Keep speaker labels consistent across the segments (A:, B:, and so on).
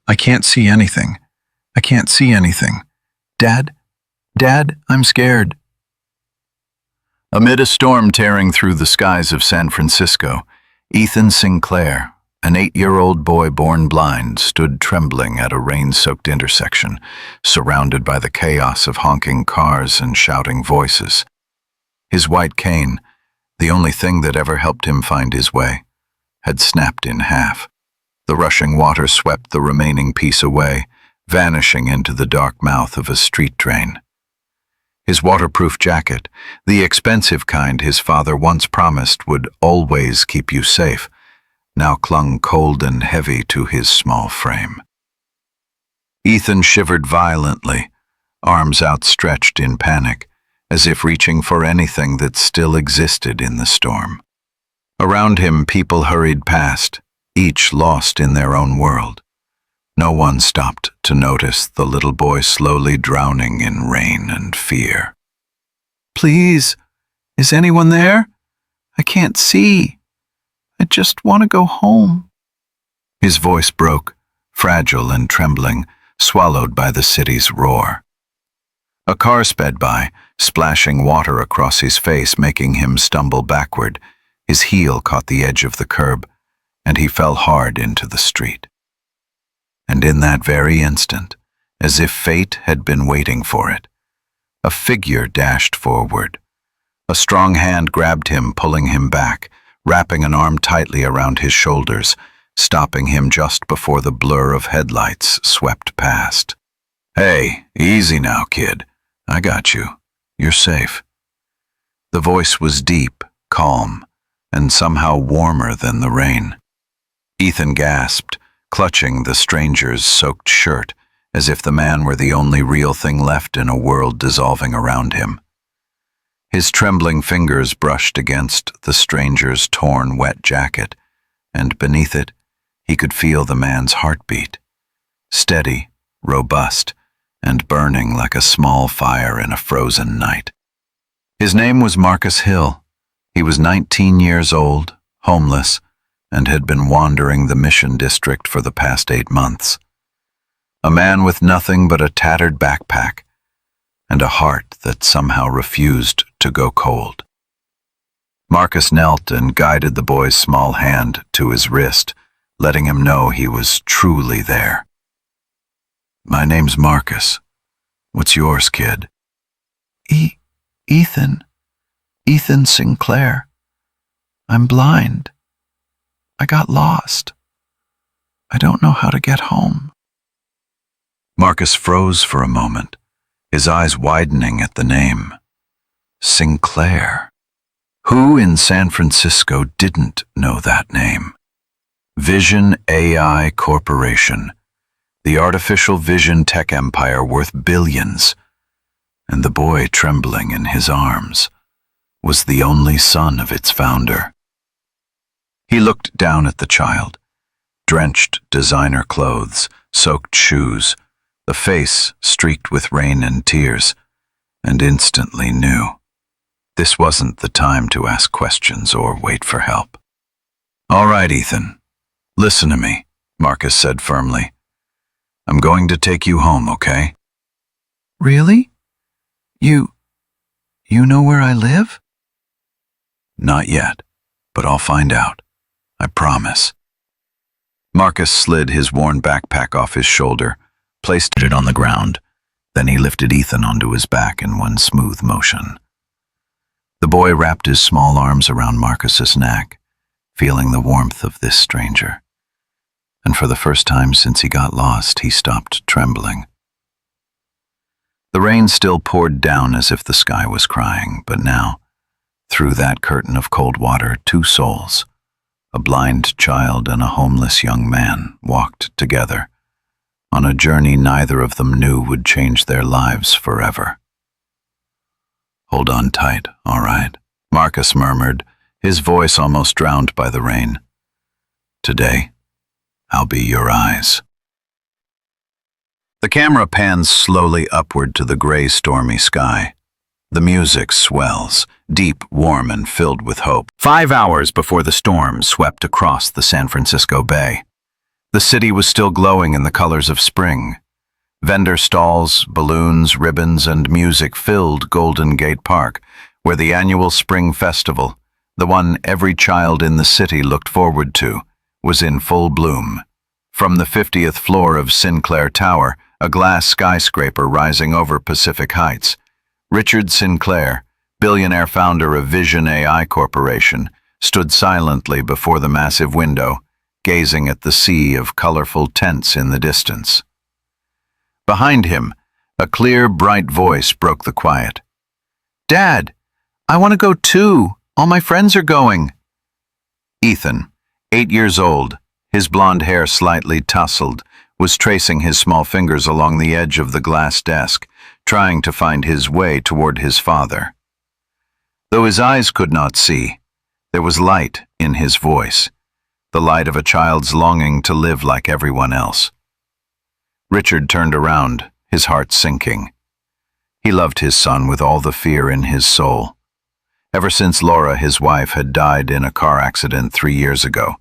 A: I can't see anything. I can't see anything. Dad? Dad, I'm scared. Amid a storm tearing through the skies of San Francisco, Ethan Sinclair, an 8-year-old boy born blind, stood trembling at a rain-soaked intersection, surrounded by the chaos of honking cars and shouting voices. His white cane, the only thing that ever helped him find his way, had snapped in half. The rushing water swept the remaining piece away, vanishing into the dark mouth of a street drain. His waterproof jacket, the expensive kind his father once promised would always keep you safe, now clung cold and heavy to his small frame. Ethan shivered violently, arms outstretched in panic, as if reaching for anything that still existed in the storm. Around him, people hurried past, each lost in their own world. No one stopped to notice the little boy slowly drowning in rain and fear. "Please, is anyone there? I can't see. I just want to go home." His voice broke, fragile and trembling, swallowed by the city's roar. A car sped by, splashing water across his face, making him stumble backward. His heel caught the edge of the curb, and he fell hard into the street. And in that very instant, as if fate had been waiting for it, a figure dashed forward. A strong hand grabbed him, pulling him back, wrapping an arm tightly around his shoulders, stopping him just before the blur of headlights swept past. "Hey, easy now, kid. I got you. You're safe." The voice was deep, calm, and somehow warmer than the rain. Ethan gasped, clutching the stranger's soaked shirt, as if the man were the only real thing left in a world dissolving around him. His trembling fingers brushed against the stranger's torn, wet jacket, and beneath it, he could feel the man's heartbeat, steady, robust, and burning like a small fire in a frozen night. His name was Marcus Hill. He was 19 years old, homeless, and had been wandering the Mission District for the past 8 months. A man with nothing but a tattered backpack and a heart that somehow refused to go cold. Marcus knelt and guided the boy's small hand to his wrist, letting him know he was truly there. "My name's Marcus. What's yours, kid?" Ethan Sinclair. I'm blind. I got lost. I don't know how to get home." Marcus froze for a moment, his eyes widening at the name. Sinclair. Who in San Francisco didn't know that name? Vision AI Corporation, the artificial vision tech empire worth billions, and the boy trembling in his arms was the only son of its founder. He looked down at the child, drenched designer clothes, soaked shoes, the face streaked with rain and tears, and instantly knew this wasn't the time to ask questions or wait for help. "All right, Ethan, listen to me," Marcus said firmly. "I'm going to take you home, okay?" "Really? You know where I live?" "Not yet, but I'll find out. I promise." Marcus slid his worn backpack off his shoulder, placed it on the ground, then he lifted Ethan onto his back in one smooth motion. The boy wrapped his small arms around Marcus's neck, feeling the warmth of this stranger. And for the first time since he got lost, he stopped trembling. The rain still poured down as if the sky was crying, but now, through that curtain of cold water, 2 souls, a blind child and a homeless young man, walked together on a journey neither of them knew would change their lives forever. "Hold on tight, all right?" Marcus murmured, his voice almost drowned by the rain. "Today, I'll be your eyes." The camera pans slowly upward to the gray, stormy sky. The music swells, deep, warm, and filled with hope. 5 hours before the storm swept across the San Francisco Bay. The city was still glowing in the colors of spring. Vendor stalls, balloons, ribbons, and music filled Golden Gate Park, where the annual spring festival, the one every child in the city looked forward to, was in full bloom. From the 50th floor of Sinclair Tower, a glass skyscraper rising over Pacific Heights, Richard Sinclair, billionaire founder of Vision AI Corporation, stood silently before the massive window, gazing at the sea of colorful tents in the distance. Behind him, a clear, bright voice broke the quiet. "Dad, I want to go too. All my friends are going." Ethan, 8 years old, his blonde hair slightly tousled, was tracing his small fingers along the edge of the glass desk, trying to find his way toward his father. Though his eyes could not see, there was light in his voice, the light of a child's longing to live like everyone else. Richard turned around, his heart sinking. He loved his son with all the fear in his soul. Ever since Laura, his wife, had died in a car accident 3 years ago,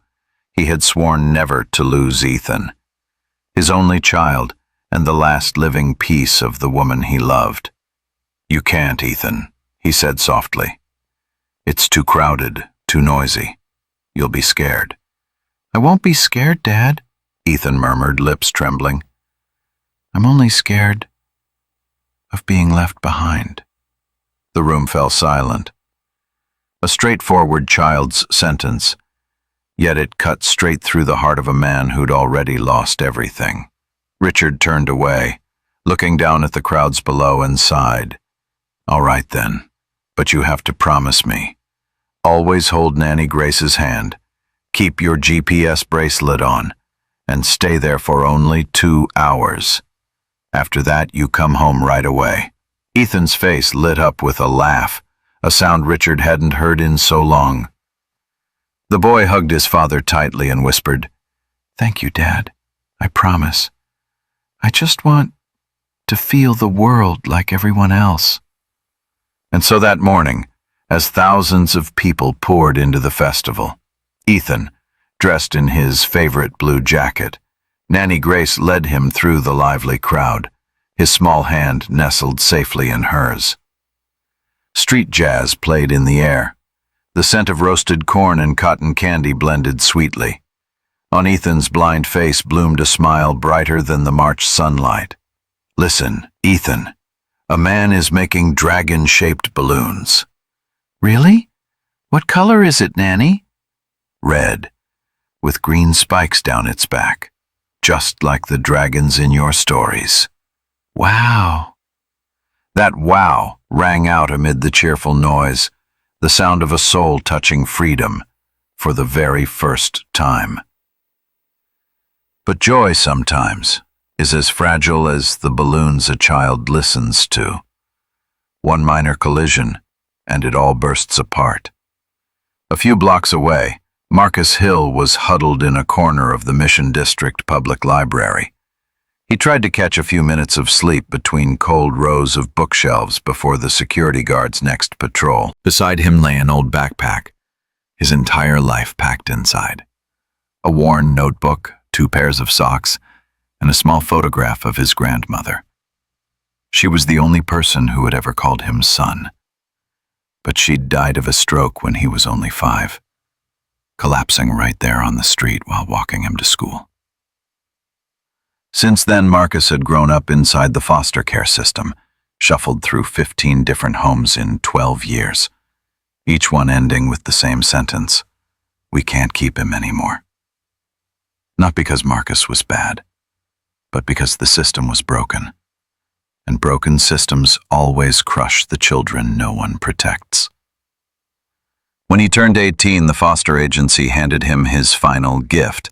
A: he had sworn never to lose Ethan, his only child and the last living piece of the woman he loved. "You can't, Ethan," he said softly. "It's too crowded, too noisy. You'll be scared." "I won't be scared, Dad," Ethan murmured, lips trembling. "I'm only scared of being left behind." The room fell silent. A straightforward child's sentence, yet it cut straight through the heart of a man who'd already lost everything. Richard turned away, looking down at the crowds below, and sighed. "All right then, but you have to promise me. Always hold Nanny Grace's hand, keep your GPS bracelet on, and stay there for only 2 hours. After that, you come home right away." Ethan's face lit up with a laugh, a sound Richard hadn't heard in so long. The boy hugged his father tightly and whispered, "Thank you, Dad. I promise. I just want to feel the world like everyone else." And so that morning, as thousands of people poured into the festival, Ethan, dressed in his favorite blue jacket, Nanny Grace led him through the lively crowd, his small hand nestled safely in hers. Street jazz played in the air. The scent of roasted corn and cotton candy blended sweetly. On Ethan's blind face bloomed a smile brighter than the March sunlight. "Listen, Ethan, a man is making dragon-shaped balloons." "Really? What color is it, Nanny?" "Red, with green spikes down its back, just like the dragons in your stories." "Wow." That wow rang out amid the cheerful noise, the sound of a soul touching freedom for the very first time. But joy sometimes is as fragile as the balloons a child listens to. One minor collision, and it all bursts apart. A few blocks away, Marcus Hill was huddled in a corner of the Mission District Public Library. He tried to catch a few minutes of sleep between cold rows of bookshelves before the security guard's next patrol. Beside him lay an old backpack, his entire life packed inside. A worn notebook, 2 pairs of socks, and a small photograph of his grandmother. She was the only person who had ever called him son. But she'd died of a stroke when he was only 5, collapsing right there on the street while walking him to school. Since then, Marcus had grown up inside the foster care system, shuffled through 15 different homes in 12 years, each one ending with the same sentence: "We can't keep him anymore." Not because Marcus was bad, but because the system was broken. And broken systems always crush the children no one protects. When he turned 18, the foster agency handed him his final gift,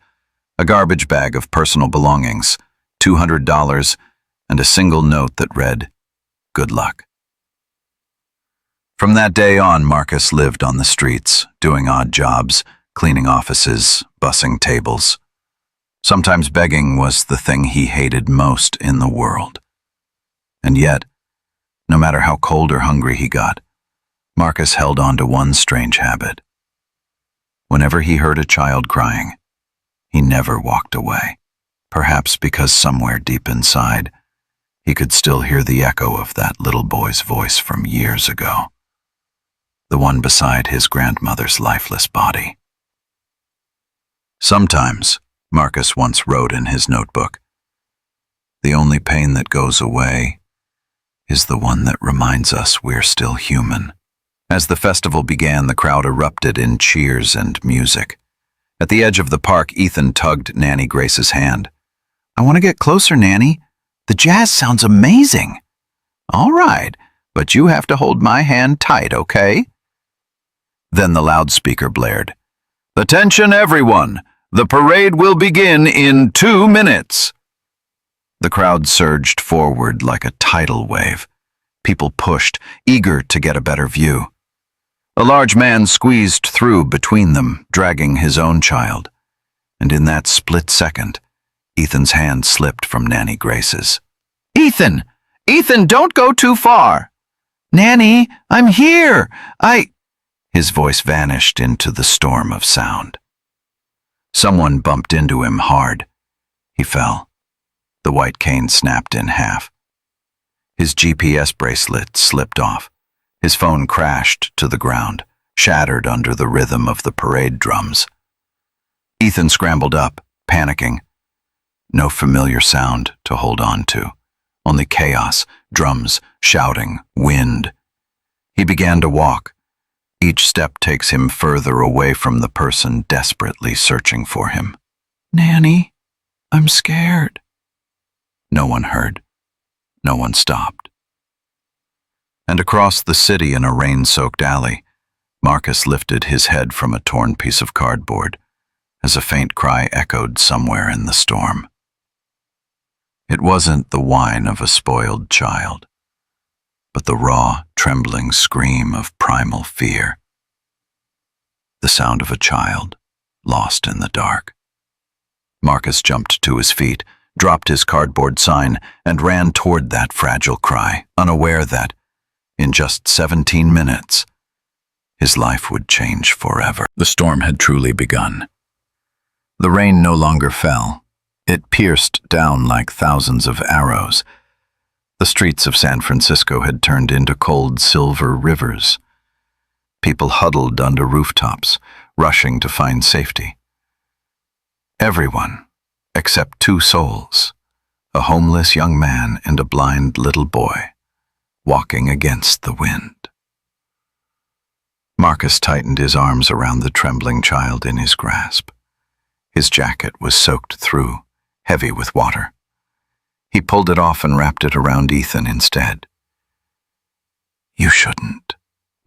A: a garbage bag of personal belongings, $200, and a single note that read, "Good luck." From that day on, Marcus lived on the streets, doing odd jobs, cleaning offices, bussing tables. Sometimes begging was the thing he hated most in the world. And yet, no matter how cold or hungry he got, Marcus held on to one strange habit. Whenever he heard a child crying, He never walked away, perhaps because somewhere deep inside, he could still hear the echo of that little boy's voice from years ago, the one beside his grandmother's lifeless body. Sometimes, Marcus once wrote in his notebook, the only pain that goes away is the one that reminds us we're still human. As the festival began, the crowd erupted in cheers and music. At the edge of the park, Ethan tugged Nanny Grace's hand. "I want to get closer, Nanny. The jazz sounds amazing." "All right, but you have to hold my hand tight, okay?" Then the loudspeaker blared. "Attention, everyone! The parade will begin in 2 minutes." The crowd surged forward like a tidal wave. People pushed, eager to get a better view. A large man squeezed through between them, dragging his own child. And in that split second, Ethan's hand slipped from Nanny Grace's. "Ethan! Ethan, don't go too far!" "Nanny, I'm here! His voice vanished into the storm of sound. Someone bumped into him hard. He fell. The white cane snapped in half. His GPS bracelet slipped off. His phone crashed to the ground, shattered under the rhythm of the parade drums. Ethan scrambled up, panicking. No familiar sound to hold on to. Only chaos, drums, shouting, wind. He began to walk. Each step takes him further away from the person desperately searching for him. "Nanny, I'm scared." No one heard. No one stopped. And across the city in a rain-soaked alley, Marcus lifted his head from a torn piece of cardboard as a faint cry echoed somewhere in the storm. It wasn't the whine of a spoiled child, but the raw, trembling scream of primal fear. The sound of a child lost in the dark. Marcus jumped to his feet, dropped his cardboard sign, and ran toward that fragile cry, unaware that, in just 17 minutes, his life would change forever. The storm had truly begun. The rain no longer fell. It pierced down like thousands of arrows. The streets of San Francisco had turned into cold silver rivers. People huddled under rooftops, rushing to find safety. Everyone, except 2 souls, a homeless young man and a blind little boy, walking against the wind. Marcus tightened his arms around the trembling child in his grasp. His jacket was soaked through, heavy with water. He pulled it off and wrapped it around Ethan instead. "You shouldn't,"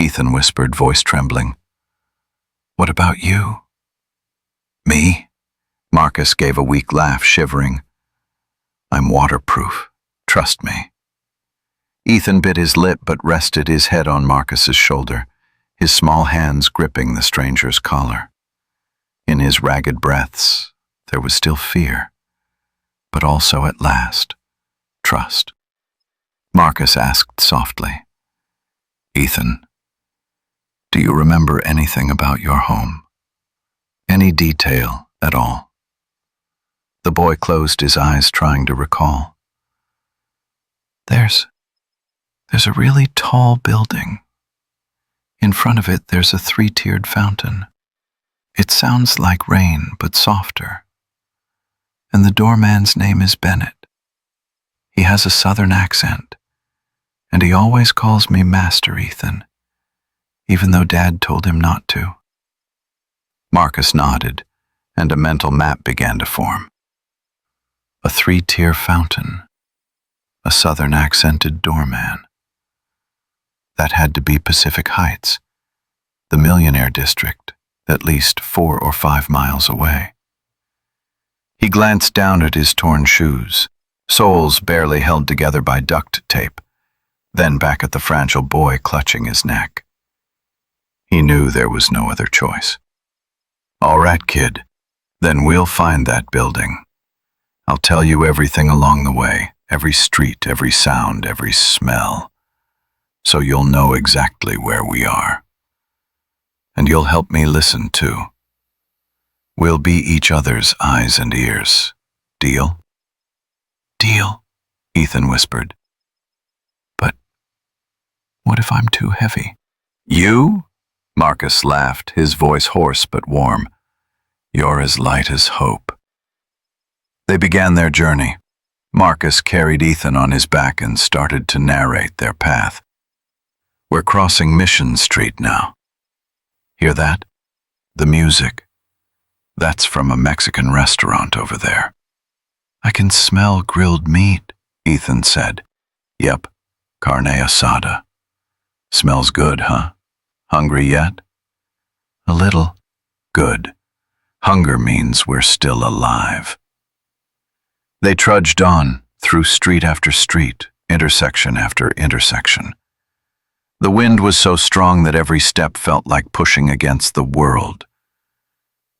A: Ethan whispered, voice trembling. "What about you?" "Me?" Marcus gave a weak laugh, shivering. "I'm waterproof. Trust me." Ethan bit his lip but rested his head on Marcus's shoulder, his small hands gripping the stranger's collar. In his ragged breaths, there was still fear, but also at last, trust. Marcus asked softly, "Ethan, do you remember anything about your home? Any detail at all?" The boy closed his eyes, trying to recall. There's a really tall building. In front of it, there's a 3-tiered fountain. It sounds like rain, but softer. And the doorman's name is Bennett. He has a southern accent, and he always calls me Master Ethan, even though Dad told him not to. Marcus nodded, and a mental map began to form. A 3-tier fountain, a southern accented doorman. That had to be Pacific Heights, the Billionaire district, at least 4 or 5 miles away. He glanced down at his torn shoes, soles barely held together by duct tape, then back at the fragile boy clutching his neck. He knew there was no other choice. "All right, kid, then we'll find that building. I'll tell you everything along the way, every street, every sound, every smell, so you'll know exactly where we are. And you'll help me listen too. We'll be each other's eyes and ears. Deal? Deal, Ethan whispered. But what if I'm too heavy? You? Marcus laughed, his voice hoarse but warm. You're as light as hope. They began their journey. Marcus carried Ethan on his back and started to narrate their path. We're crossing Mission Street now. Hear that? The music. That's from a Mexican restaurant over there. I can smell grilled meat, Ethan said. Yep, carne asada. Smells good, huh? Hungry yet? A little. Good. Hunger means we're still alive. They trudged on, through street after street, intersection after intersection. The wind was so strong that every step felt like pushing against the world.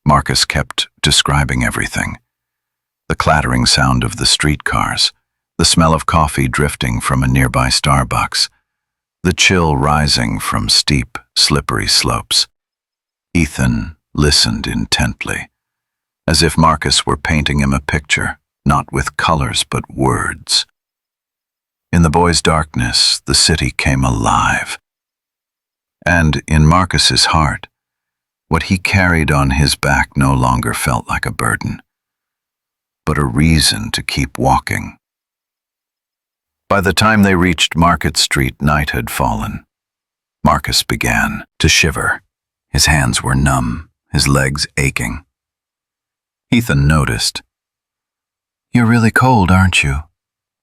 A: Marcus kept describing everything. The clattering sound of the streetcars, the smell of coffee drifting from a nearby Starbucks, the chill rising from steep, slippery slopes. Ethan listened intently, as if Marcus were painting him a picture, not with colors but words. In the boy's darkness, the city came alive. And in Marcus's heart, what he carried on his back no longer felt like a burden, but a reason to keep walking. By the time they reached Market Street, night had fallen. Marcus began to shiver. His hands were numb, his legs aching. Ethan noticed. You're really cold, aren't you?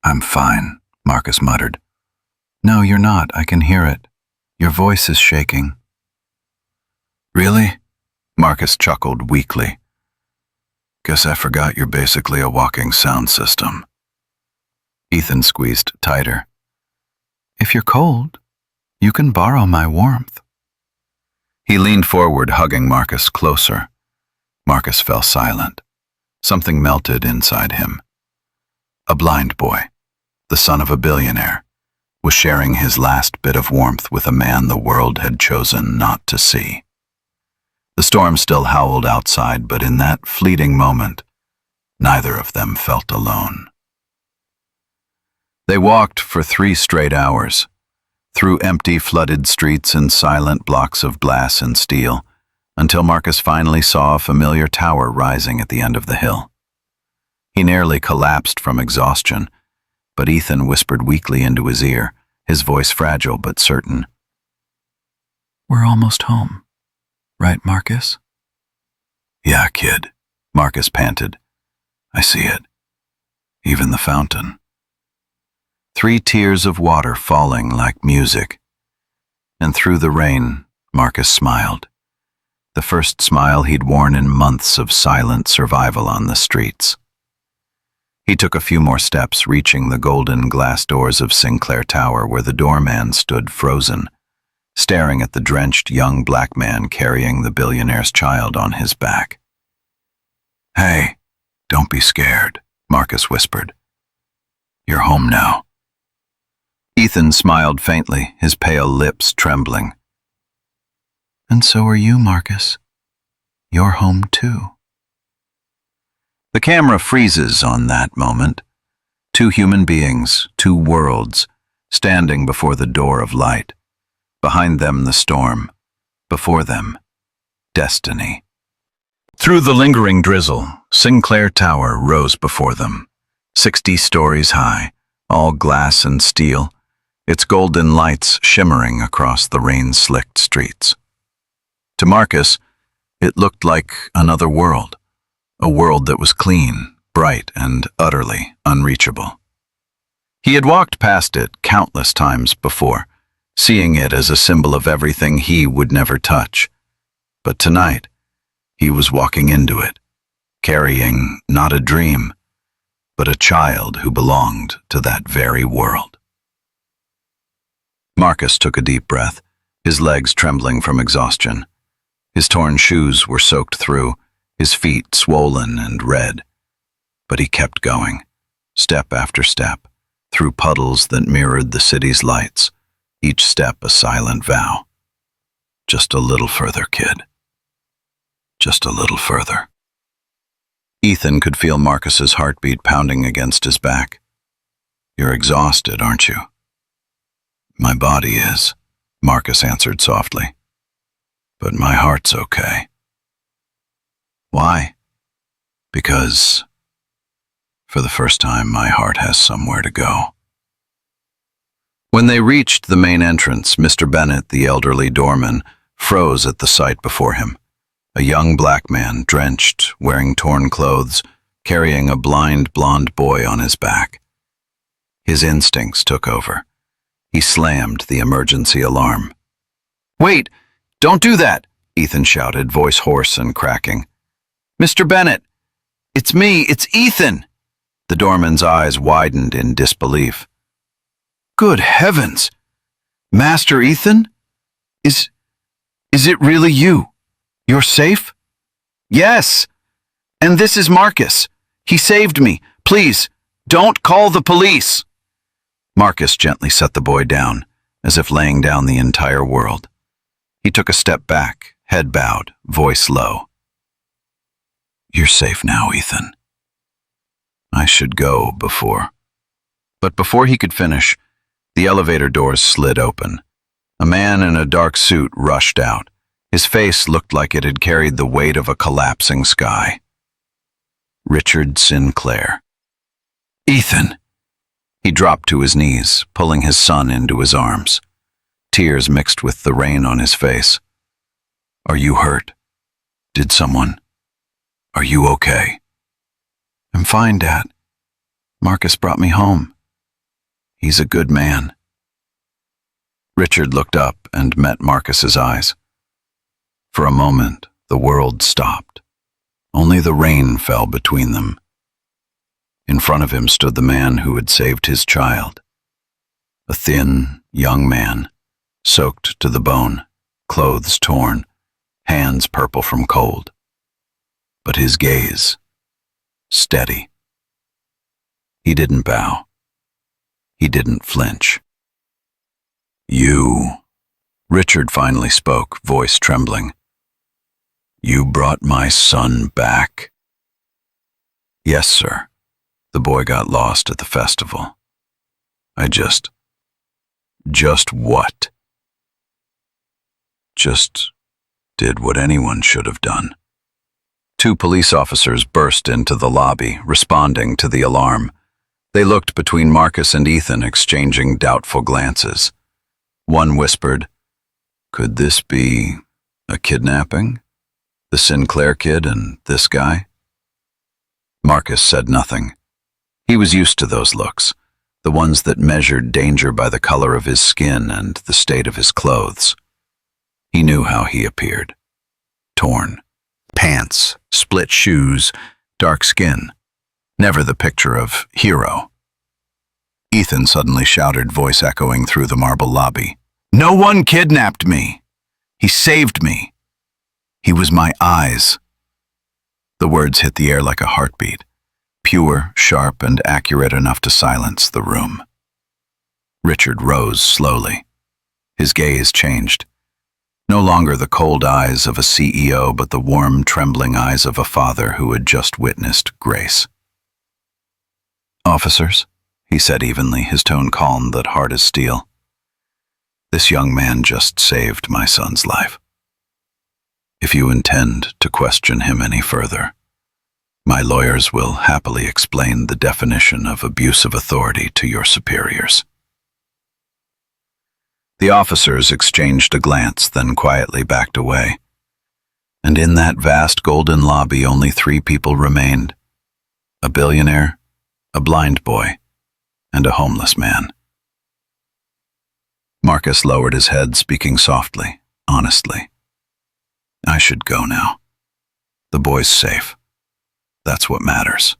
A: I'm fine, Marcus muttered. No, you're not. I can hear it. Your voice is shaking. Really? Marcus chuckled weakly. Guess I forgot you're basically a walking sound system. Ethan squeezed tighter. If you're cold, you can borrow my warmth. He leaned forward, hugging Marcus closer. Marcus fell silent. Something melted inside him. A blind boy, the son of a billionaire, was sharing his last bit of warmth with a man the world had chosen not to see. The storm still howled outside, but in that fleeting moment, neither of them felt alone. They walked for 3 straight hours, through empty, flooded streets and silent blocks of glass and steel, until Marcus finally saw a familiar tower rising at the end of the hill. He nearly collapsed from exhaustion, but Ethan whispered weakly into his ear, his voice fragile but certain. We're almost home. Right, Marcus? Yeah, kid, Marcus panted. I see it. Even the fountain. 3 tears of water falling like music. And through the rain, Marcus smiled. The first smile he'd worn in months of silent survival on the streets. He took a few more steps, reaching the golden glass doors of Sinclair Tower, where the doorman stood frozen, staring at the drenched young black man carrying the billionaire's child on his back. Hey, don't be scared, Marcus whispered. You're home now. Ethan smiled faintly, his pale lips trembling. And so are you, Marcus. You're home too. The camera freezes on that moment. 2 human beings, 2 worlds, standing before the door of light. Behind them the storm. Before them, destiny. Through the lingering drizzle, Sinclair Tower rose before them, 60 stories high, all glass and steel, its golden lights shimmering across the rain-slicked streets. To Marcus, it looked like another world, a world that was clean, bright, and utterly unreachable. He had walked past it countless times before, seeing it as a symbol of everything he would never touch. But tonight, he was walking into it, carrying not a dream, but a child who belonged to that very world. Marcus took a deep breath, his legs trembling from exhaustion. His torn shoes were soaked through, his feet swollen and red. But he kept going, step after step, through puddles that mirrored the city's lights, each step a silent vow. Just a little further, kid. Just a little further. Ethan could feel Marcus's heartbeat pounding against his back. "You're exhausted, aren't you?" "My body is," Marcus answered softly. "But my heart's okay." "Why?" "Because, for the first time, my heart has somewhere to go." When they reached the main entrance, Mr. Bennett, the elderly doorman, froze at the sight before him. A young black man, drenched, wearing torn clothes, carrying a blind blonde boy on his back. His instincts took over. He slammed the emergency alarm. "Wait! Don't do that!" Ethan shouted, voice hoarse and cracking. "Mr. Bennett! It's me! It's Ethan!" The doorman's eyes widened in disbelief. "Good heavens! Master Ethan? Is it really you? You're safe?" "Yes! And this is Marcus. He saved me. Please, don't call the police!" Marcus gently set the boy down, as if laying down the entire world. He took a step back, head bowed, voice low. "You're safe now, Ethan. I should go before." But before he could finish, the elevator doors slid open. A man in a dark suit rushed out. His face looked like it had carried the weight of a collapsing sky. Richard Sinclair. "Ethan!" He dropped to his knees, pulling his son into his arms. Tears mixed with the rain on his face. "Are you hurt? Did someone? Are you okay?" "I'm fine, Dad. Marcus brought me home. He's a good man." Richard looked up and met Marcus's eyes. For a moment, the world stopped. Only the rain fell between them. In front of him stood the man who had saved his child. A thin, young man, soaked to the bone, clothes torn, hands purple from cold. But his gaze, steady. He didn't bow. He didn't flinch. "You," Richard finally spoke, voice trembling. "You brought my son back?" "Yes, sir. The boy got lost at the festival. I just what?" "Just did what anyone should have done." Two police officers burst into the lobby, responding to the alarm. They looked between Marcus and Ethan, exchanging doubtful glances. One whispered, "Could this be a kidnapping? The Sinclair kid and this guy?" Marcus said nothing. He was used to those looks, the ones that measured danger by the color of his skin and the state of his clothes. He knew how he appeared. Torn. Pants, split shoes, dark skin. Never the picture of hero. Ethan suddenly shouted, voice echoing through the marble lobby. "No one kidnapped me! He saved me! He was my eyes." The words hit the air like a heartbeat, pure, sharp, and accurate enough to silence the room. Richard rose slowly. His gaze changed. No longer the cold eyes of a CEO, but the warm, trembling eyes of a father who had just witnessed grace. "Officers," he said evenly, his tone calm but hard as steel. "This young man just saved my son's life. If you intend to question him any further, my lawyers will happily explain the definition of abuse of authority to your superiors." The officers exchanged a glance, then quietly backed away. And in that vast golden lobby, only 3 people remained: a billionaire, a blind boy, and a homeless man. Marcus lowered his head, speaking softly, honestly. "I should go now. The boy's safe. That's what matters."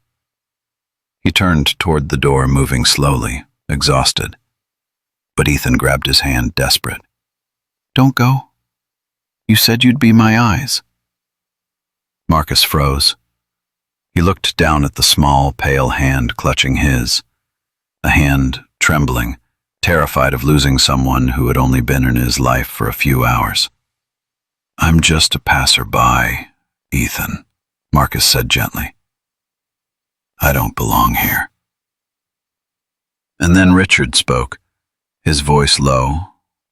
A: He turned toward the door, moving slowly, exhausted. But Ethan grabbed his hand, desperate. "Don't go. You said you'd be my eyes." Marcus froze. He looked down at the small, pale hand clutching his, a hand trembling, terrified of losing someone who had only been in his life for a few hours. "I'm just a passerby, Ethan," Marcus said gently. I don't belong here. And then Richard spoke, his voice low,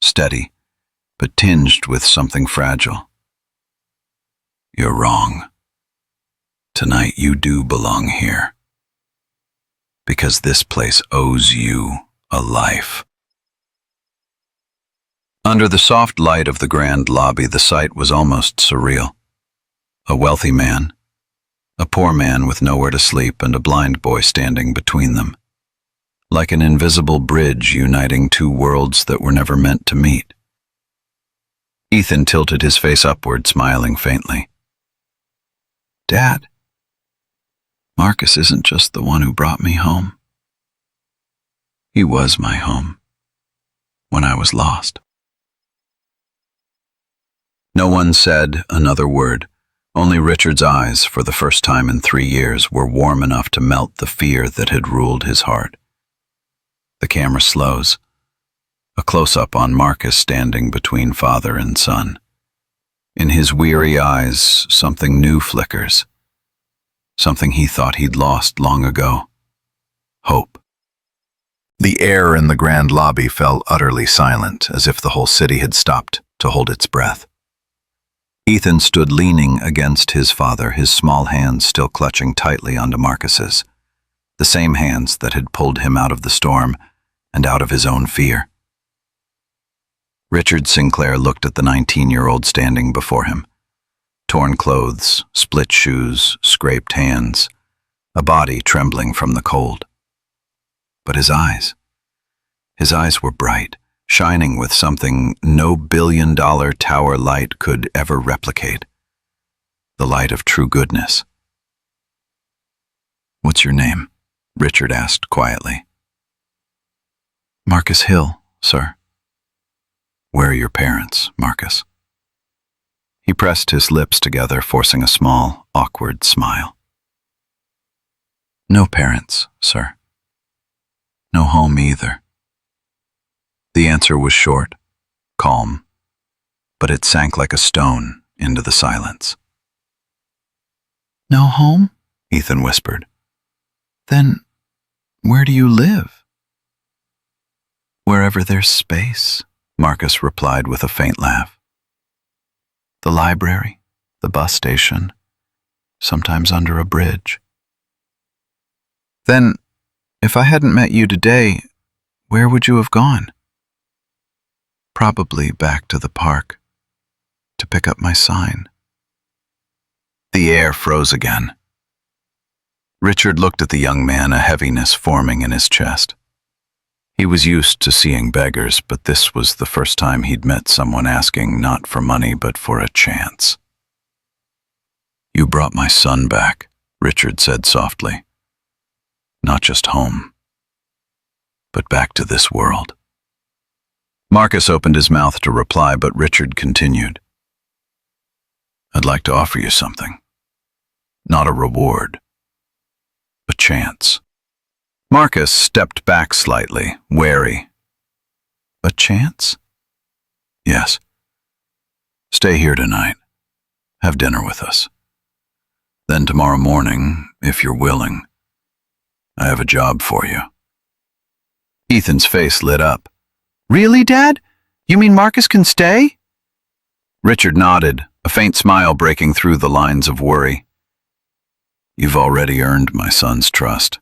A: steady, but tinged with something fragile. You're wrong. Tonight you do belong here. Because this place owes you a life. Under the soft light of the grand lobby, the sight was almost surreal. A wealthy man, a poor man with nowhere to sleep, and a blind boy standing between them, like an invisible bridge uniting two worlds that were never meant to meet. Ethan tilted his face upward, smiling faintly. Dad, Marcus isn't just the one who brought me home. He was my home when I was lost. No one said another word. Only Richard's eyes, for the first time in 3 years, were warm enough to melt the fear that had ruled his heart. The camera slows. A close-up on Marcus standing between father and son. In his weary eyes, something new flickers. Something he thought he'd lost long ago. Hope. The air in the grand lobby fell utterly silent, as if the whole city had stopped to hold its breath. Ethan stood leaning against his father, his small hands still clutching tightly onto Marcus's, the same hands that had pulled him out of the storm and out of his own fear. Richard Sinclair looked at the 19-year-old standing before him. Torn clothes, split shoes, scraped hands, a body trembling from the cold. But his eyes were bright, shining with something no billion-dollar tower light could ever replicate. The light of true goodness. What's your name? Richard asked quietly. Marcus Hill, sir. Where are your parents, Marcus? He pressed his lips together, forcing a small, awkward smile. No parents, sir. No home either. The answer was short, calm, but it sank like a stone into the silence. No home? Ethan whispered. Then, where do you live? Wherever there's space, Marcus replied with a faint laugh. The library, the bus station, sometimes under a bridge. Then, if I hadn't met you today, where would you have gone? Probably back to the park, to pick up my sign. The air froze again. Richard looked at the young man, a heaviness forming in his chest. He was used to seeing beggars, but this was the first time he'd met someone asking not for money but for a chance. You brought my son back, Richard said softly. Not just home, but back to this world. Marcus opened his mouth to reply, but Richard continued. I'd like to offer you something. Not a reward, a chance. Marcus stepped back slightly, wary. A chance? Yes. Stay here tonight. Have dinner with us. Then tomorrow morning, if you're willing, I have a job for you. Ethan's face lit up. Really, Dad? You mean Marcus can stay? Richard nodded, a faint smile breaking through the lines of worry. You've already earned my son's trust.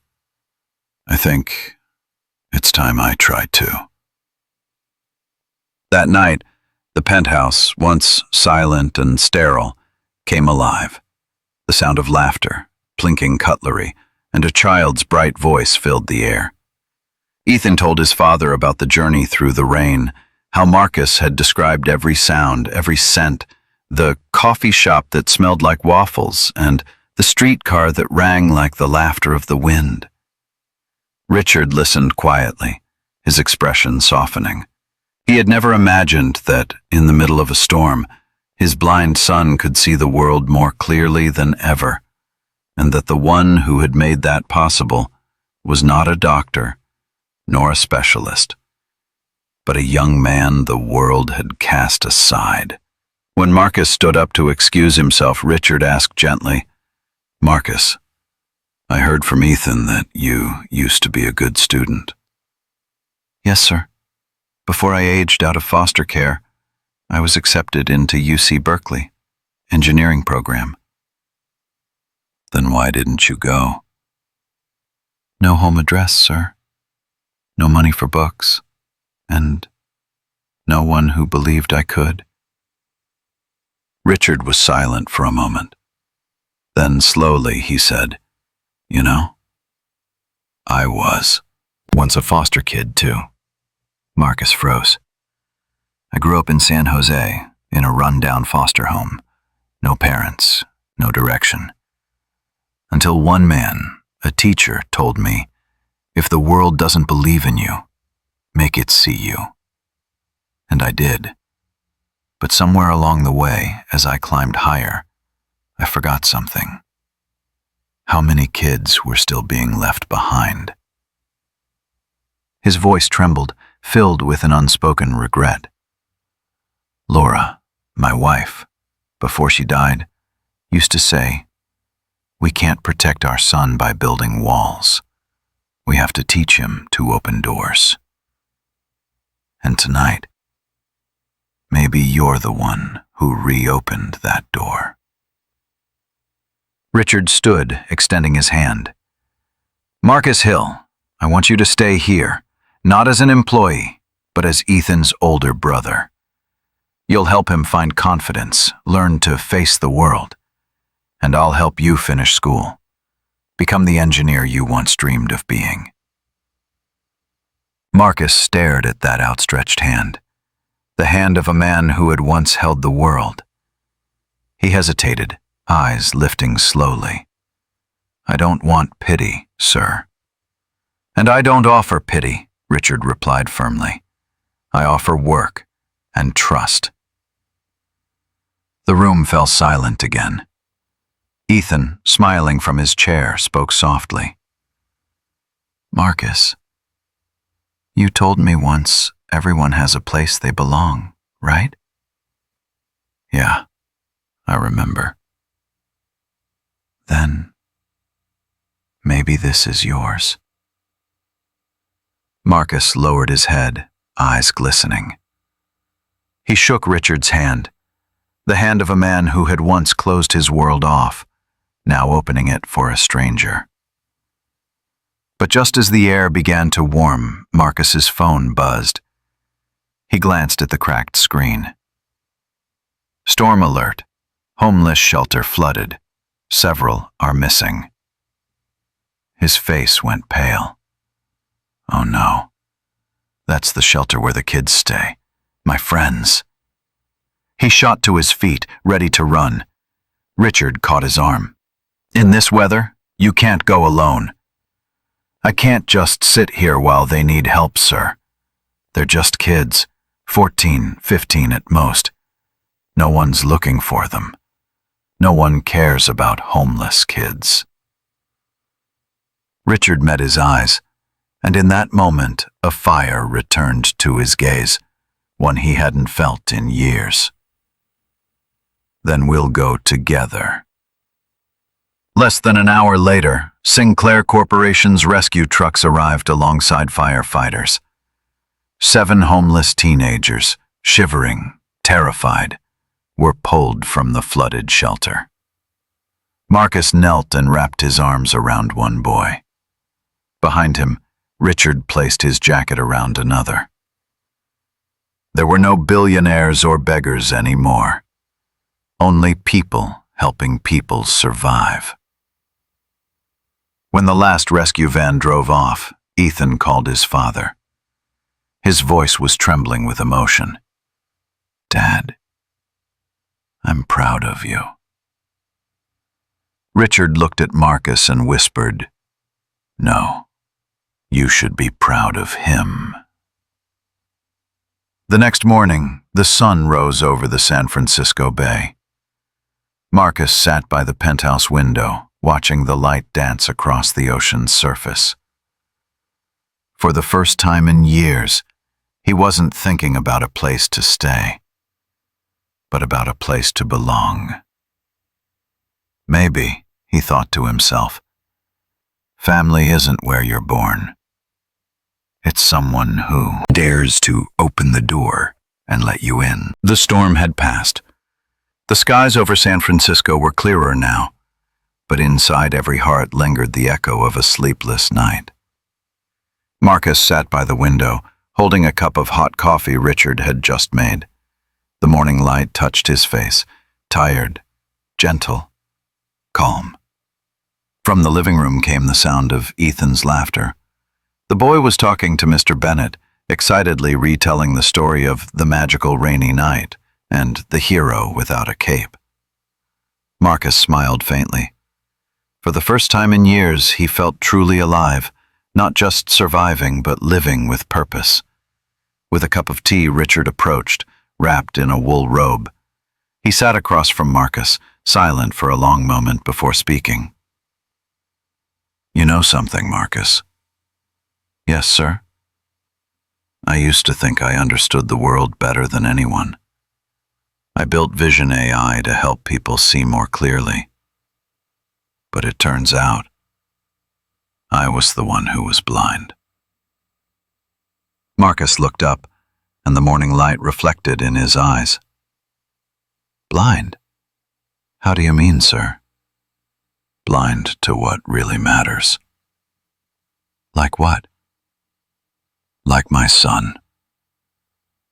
A: I think it's time I tried too. That night, the penthouse, once silent and sterile, came alive. The sound of laughter, plinking cutlery, and a child's bright voice filled the air. Ethan told his father about the journey through the rain, how Marcus had described every sound, every scent, the coffee shop that smelled like waffles, and the streetcar that rang like the laughter of the wind. Richard listened quietly, his expression softening. He had never imagined that, in the middle of a storm, his blind son could see the world more clearly than ever, and that the one who had made that possible was not a doctor, nor a specialist, but a young man the world had cast aside. When Marcus stood up to excuse himself, Richard asked gently, Marcus, I heard from Ethan that you used to be a good student. Yes, sir. Before I aged out of foster care, I was accepted into UC Berkeley, engineering program. Then why didn't you go? No home address, sir. No money for books. And no one who believed I could. Richard was silent for a moment. Then slowly he said, "You know, I was once a foster kid too." Marcus froze. I grew up in San Jose, in a run-down foster home. No parents, no direction. Until one man, a teacher, told me, if the world doesn't believe in you, make it see you. And I did. But somewhere along the way, as I climbed higher, I forgot something. How many kids were still being left behind? His voice trembled, filled with an unspoken regret. Laura, my wife, before she died, used to say, "We can't protect our son by building walls. We have to teach him to open doors." And tonight, maybe you're the one who reopened that door. Richard stood, extending his hand. "Marcus Hill, I want you to stay here, not as an employee, but as Ethan's older brother. You'll help him find confidence, learn to face the world, and I'll help you finish school. Become the engineer you once dreamed of being." Marcus stared at that outstretched hand, the hand of a man who had once held the world. He hesitated, eyes lifting slowly. "I don't want pity, sir." "And I don't offer pity," Richard replied firmly. "I offer work and trust." The room fell silent again. Ethan, smiling from his chair, spoke softly. "Marcus, you told me once everyone has a place they belong, right?" "Yeah, I remember." "Then maybe this is yours." Marcus lowered his head, eyes glistening. He shook Richard's hand, the hand of a man who had once closed his world off, now opening it for a stranger. But just as the air began to warm, Marcus's phone buzzed. He glanced at the cracked screen. "Storm alert. Homeless shelter flooded. Several are missing." His face went pale. "Oh no. That's the shelter where the kids stay. My friends." He shot to his feet, ready to run. Richard caught his arm. "In this weather, you can't go alone." "I can't just sit here while they need help, sir. They're just kids, 14, 15 at most. No one's looking for them. No one cares about homeless kids." Richard met his eyes, and in that moment a fire returned to his gaze, one he hadn't felt in years. "Then we'll go together." Less than an hour later, Sinclair Corporation's rescue trucks arrived alongside firefighters. 7 homeless teenagers, shivering, terrified, were pulled from the flooded shelter. Marcus knelt and wrapped his arms around one boy. Behind him, Richard placed his jacket around another. There were no billionaires or beggars anymore. Only people helping people survive. When the last rescue van drove off, Ethan called his father. His voice was trembling with emotion. "Dad, I'm proud of you." Richard looked at Marcus and whispered, "No, you should be proud of him." The next morning, the sun rose over the San Francisco Bay. Marcus sat by the penthouse window, watching the light dance across the ocean's surface. For the first time in years, he wasn't thinking about a place to stay, but about a place to belong. Maybe, he thought to himself, Family isn't where you're born. It's someone who dares to open the door and let you in. The storm had passed. The skies over San Francisco were clearer now, but inside every heart lingered the echo of a sleepless night. Marcus sat by the window, holding a cup of hot coffee Richard had just made. The morning light touched his face, tired, gentle, calm. From the living room came the sound of Ethan's laughter. The boy was talking to Mr. Bennett, excitedly retelling the story of the magical rainy night and the hero without a cape. Marcus smiled faintly. For the first time in years, he felt truly alive, not just surviving, but living with purpose. With a cup of tea, Richard approached, wrapped in a wool robe. He sat across from Marcus, silent for a long moment before speaking. "You know something, Marcus?" "Yes, sir." "I used to think I understood the world better than anyone. I built Vision AI to help people see more clearly. But it turns out, I was the one who was blind." Marcus looked up, and the morning light reflected in his eyes. "Blind? How do you mean, sir?" "Blind to what really matters." "Like what?" "Like my son.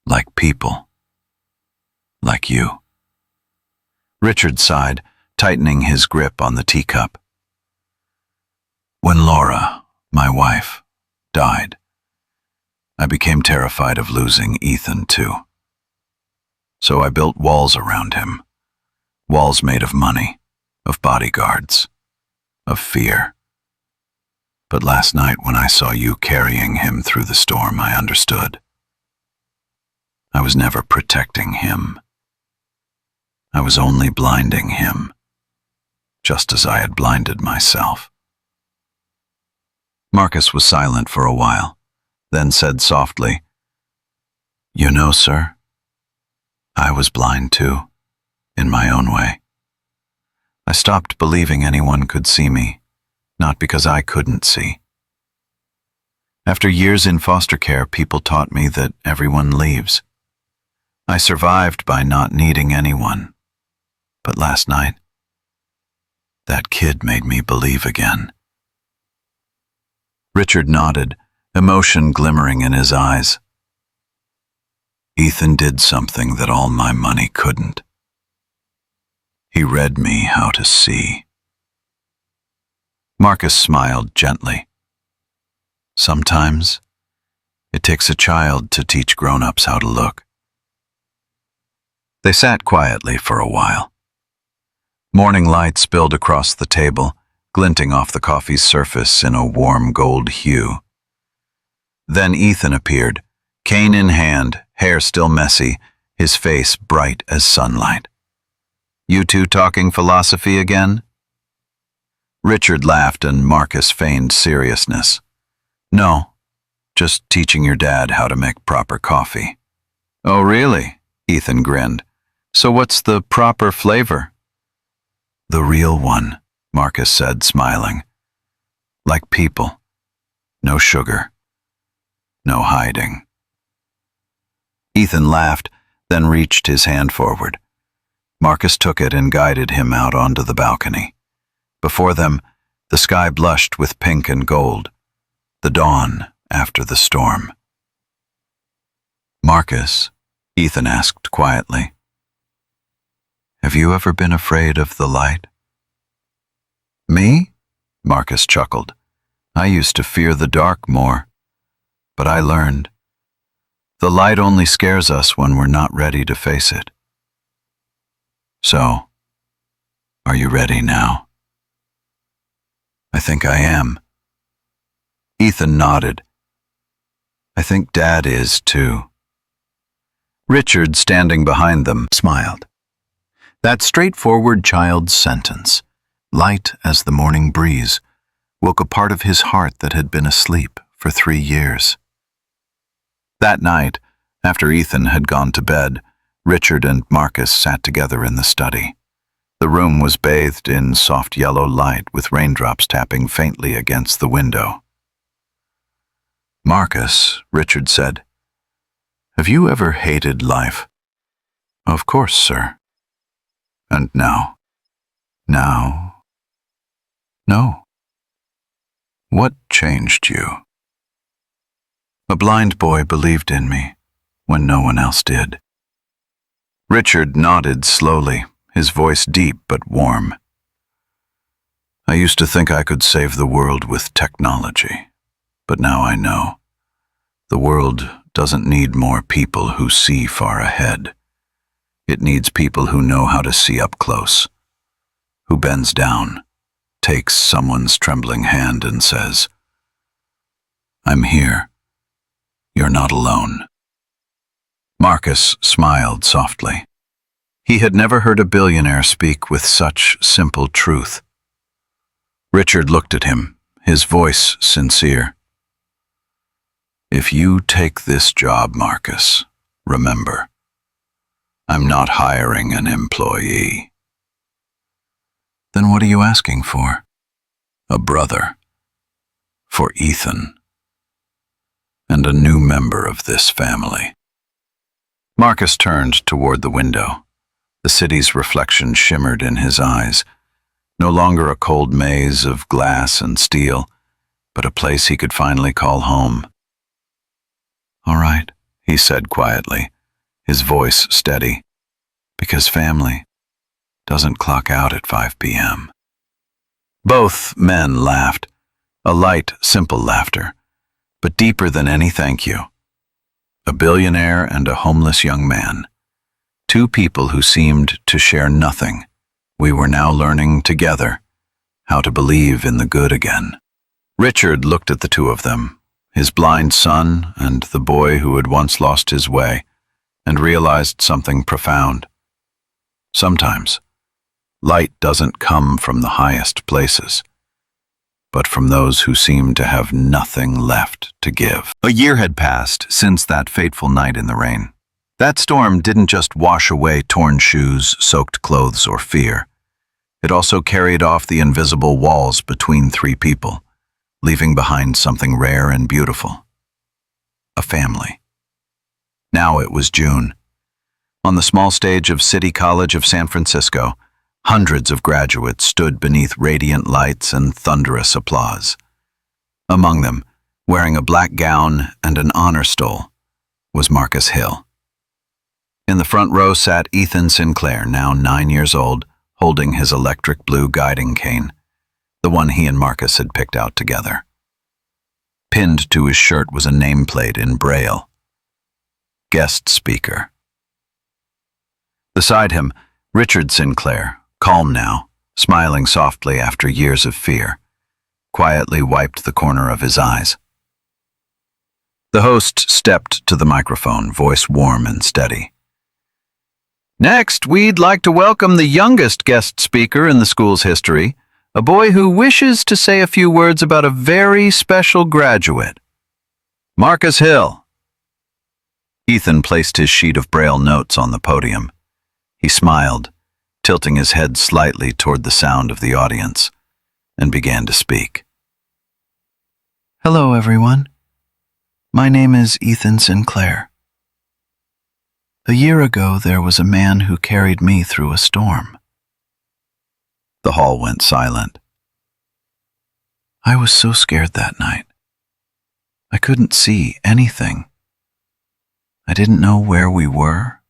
A: Like people. Like you." Richard sighed, tightening his grip on the teacup. "When Laura, my wife, died, I became terrified of losing Ethan too. So I built walls around him, walls made of money, of bodyguards, of fear. But last night when I saw you carrying him through the storm, I understood. I was never protecting him. I was only blinding him, just as I had blinded myself." Marcus was silent for a while, then said softly, "You know, sir, I was blind too, in my own way. I stopped believing anyone could see me, not because I couldn't see. After years in foster care, people taught me that everyone leaves. I survived by not needing anyone. But last night, that kid made me believe again." Richard nodded, emotion glimmering in his eyes. "Ethan did something that all my money couldn't. He read me how to see." Marcus smiled gently. "Sometimes, it takes a child to teach grown-ups how to look." They sat quietly for a while. Morning light spilled across the table, glinting off the coffee's surface in a warm gold hue. Then Ethan appeared, cane in hand, hair still messy, his face bright as sunlight. "You two talking philosophy again?" Richard laughed and Marcus feigned seriousness. "No, just teaching your dad how to make proper coffee." "Oh, really?" Ethan grinned. "So what's the proper flavor?" "The real one," Marcus said, smiling. "Like people. No sugar. No hiding." Ethan laughed, then reached his hand forward. Marcus took it and guided him out onto the balcony. Before them, the sky blushed with pink and gold, the dawn after the storm. "Marcus," Ethan asked quietly, "have you ever been afraid of the light?" "Me?" Marcus chuckled. "I used to fear the dark more. But I learned. The light only scares us when we're not ready to face it." "So, are you ready now?" "I think I am." Ethan nodded. "I think Dad is too." Richard, standing behind them, smiled. That straightforward child's sentence, light as the morning breeze, woke a part of his heart that had been asleep for 3 years. That night, after Ethan had gone to bed, Richard and Marcus sat together in the study. The room was bathed in soft yellow light with raindrops tapping faintly against the window. "Marcus," Richard said, "have you ever hated life?" "Of course, sir." "And now?" "Now? No." "What changed you?" "A blind boy believed in me when no one else did." Richard nodded slowly, his voice deep but warm. "I used to think I could save the world with technology, but now I know. The world doesn't need more people who see far ahead. It needs people who know how to see up close, who bends down, takes someone's trembling hand and says, 'I'm here. You're not alone.'" Marcus smiled softly. He had never heard a billionaire speak with such simple truth. Richard looked at him, his voice sincere. "If you take this job, Marcus, remember, I'm not hiring an employee." "Then what are you asking for?" "A brother. For Ethan. And a new member of this family." Marcus turned toward the window. The city's reflection shimmered in his eyes, no longer a cold maze of glass and steel, but a place he could finally call home. "All right," he said quietly, his voice steady, "because family doesn't clock out at 5 p.m. Both men laughed, a light, simple laughter, but deeper than any thank you. A billionaire and a homeless young man. Two people who seemed to share nothing. We were now learning together how to believe in the good again. Richard looked at the two of them, his blind son and the boy who had once lost his way, and realized something profound. Sometimes, light doesn't come from the highest places, but from those who seem to have nothing left to give. A year had passed since that fateful night in the rain. That storm didn't just wash away torn shoes, soaked clothes, or fear. It also carried off the invisible walls between three people, leaving behind something rare and beautiful. A family. Now it was June. On the small stage of City College of San Francisco, hundreds of graduates stood beneath radiant lights and thunderous applause. Among them, wearing a black gown and an honor stole, was Marcus Hill. In the front row sat Ethan Sinclair, now 9 years old, holding his electric blue guiding cane, the one he and Marcus had picked out together. Pinned to his shirt was a nameplate in Braille. Guest speaker. Beside him, Richard Sinclair, calm now, smiling softly after years of fear, quietly wiped the corner of his eyes. The host stepped to the microphone, voice warm and steady. "Next, we'd like to welcome the youngest guest speaker in the school's history, a boy who wishes to say a few words about a very special graduate. Marcus Hill." Ethan placed his sheet of Braille notes on the podium. He smiled, tilting his head slightly toward the sound of the audience, and began to speak. "Hello, everyone. My name is Ethan Sinclair. A year ago, there was a man who carried me through a storm." The hall went silent. "I was so scared that night. I couldn't see anything. I didn't know where we were,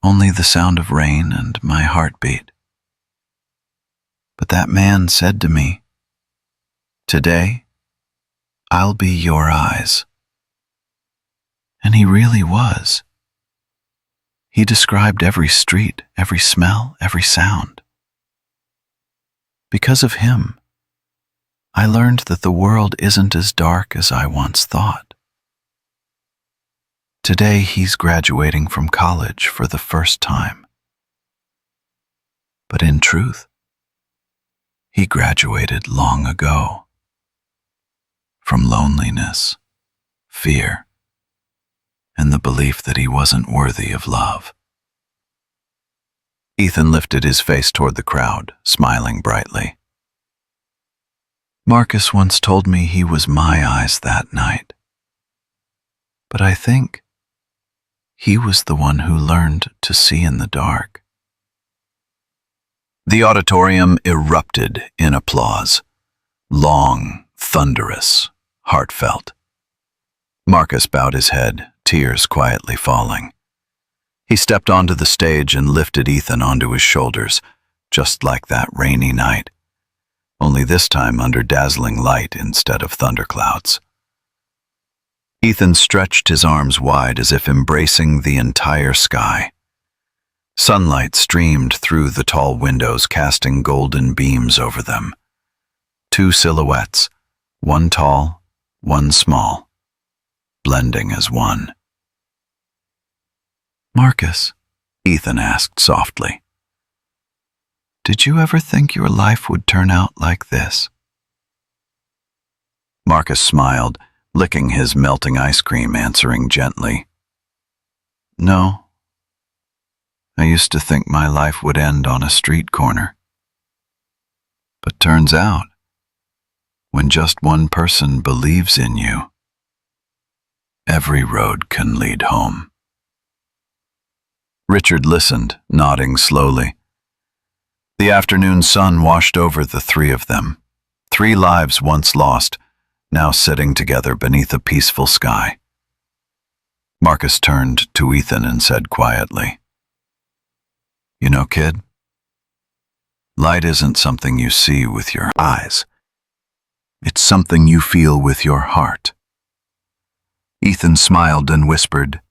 A: only the sound of rain and my heartbeat. But that man said to me, 'Today, I'll be your eyes.' And he really was. He described every street, every smell, every sound. Because of him, I learned that the world isn't as dark as I once thought. Today, he's graduating from college for the first time. But in truth, he graduated long ago. From loneliness, fear, and the belief that he wasn't worthy of love. Ethan lifted his face toward the crowd, smiling brightly. Marcus once told me he was my eyes that night. But I think he was the one who learned to see in the dark. The auditorium erupted in applause. Long, thunderous, heartfelt. Marcus bowed his head, tears quietly falling. He stepped onto the stage and lifted Ethan onto his shoulders, just like that rainy night, only this time under dazzling light instead of thunderclouds. Ethan stretched his arms wide as if embracing the entire sky. Sunlight streamed through the tall windows, casting golden beams over them. Two silhouettes, one tall, one small, blending as one. Marcus, Ethan asked softly, did you ever think your life would turn out like this? Marcus smiled, licking his melting ice cream, answering gently, no. I used to think my life would end on a street corner. But turns out, when just one person believes in you, every road can lead home. Richard listened, nodding slowly. The afternoon sun washed over the three of them, 3 lives once lost, now sitting together beneath a peaceful sky. Marcus turned to Ethan and said quietly, you know, kid, light isn't something you see with your eyes. It's something you feel with your heart. Ethan smiled and whispered,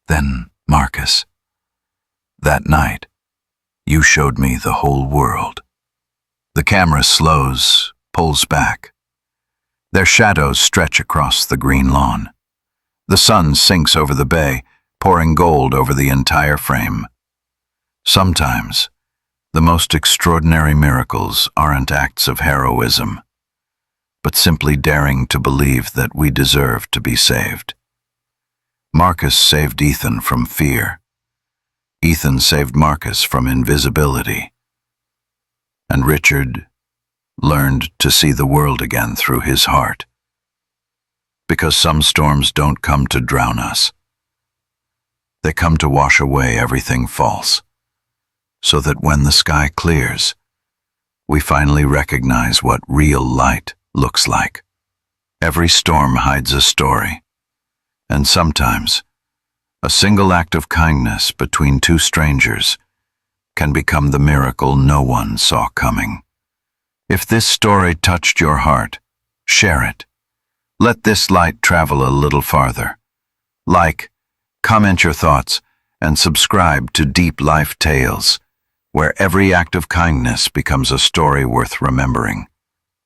A: then, Marcus, that night, you showed me the whole world. The camera slows, pulls back. Their shadows stretch across the green lawn. The sun sinks over the bay, pouring gold over the entire frame. Sometimes, the most extraordinary miracles aren't acts of heroism, but simply daring to believe that we deserve to be saved. Marcus saved Ethan from fear. Ethan saved Marcus from invisibility. And Richard learned to see the world again through his heart. Because some storms don't come to drown us. They come to wash away everything false, so that when the sky clears, we finally recognize what real light looks like. Every storm hides a story, and sometimes a single act of kindness between 2 strangers can become the miracle no one saw coming. If this story touched your heart, share it. Let this light travel a little farther. Like, comment your thoughts, and subscribe to Deep Life Tales, where every act of kindness becomes a story worth remembering.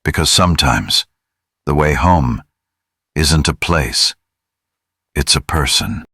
A: Because sometimes, the way home isn't a place, it's a person.